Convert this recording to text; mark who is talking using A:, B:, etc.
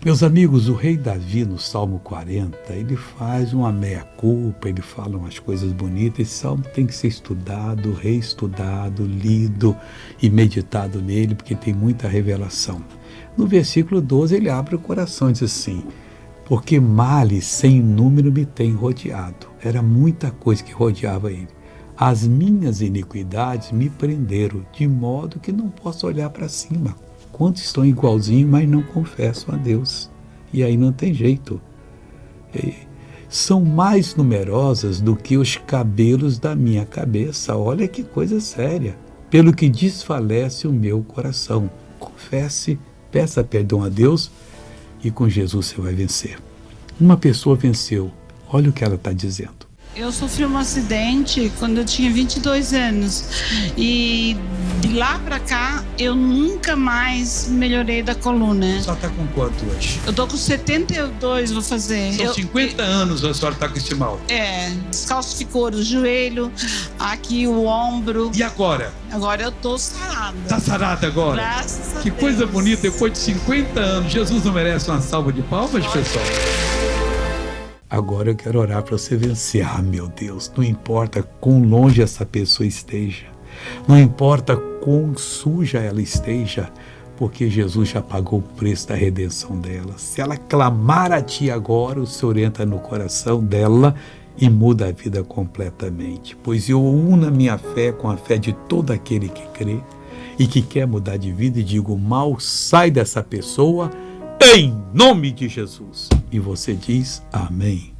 A: Meus amigos, o rei Davi, no Salmo 40, ele faz uma meia-culpa, ele fala umas coisas bonitas. Esse salmo tem que ser estudado, reestudado, lido e meditado nele, porque tem muita revelação. No versículo 12, ele abre o coração e diz assim: porque males sem número me têm rodeado. Era muita coisa que rodeava ele. As minhas iniquidades me prenderam, de modo que não posso olhar para cima. Quantos estão igualzinhos, mas não confessam a Deus? E aí não tem jeito. São mais numerosas do que os cabelos da minha cabeça. Olha que coisa séria. Pelo que desfalece o meu coração. Confesse, peça perdão a Deus e com Jesus você vai vencer. Uma pessoa venceu. Olha o que ela está dizendo.
B: Eu sofri um acidente quando eu tinha 22 anos e de lá pra cá eu nunca mais melhorei da coluna.
A: Só está com quanto hoje?
B: Eu tô com 72, vou fazer.
A: São 50 anos a senhora está com esse mal.
B: Descalço ficou o joelho, aqui o ombro.
A: E agora?
B: Agora eu tô sarada.
A: Está sarada agora?
B: Graças a Deus.
A: Que coisa bonita, depois de 50 anos. Jesus não merece uma salva de palmas, pessoal? Agora eu quero orar para você vencer. Ah, meu Deus, não importa quão longe essa pessoa esteja, não importa quão suja ela esteja, porque Jesus já pagou o preço da redenção dela. Se ela clamar a Ti agora, o Senhor entra no coração dela e muda a vida completamente. Pois eu uno a minha fé com a fé de todo aquele que crê e que quer mudar de vida e digo: mal sai dessa pessoa, em nome de Jesus. E você diz amém.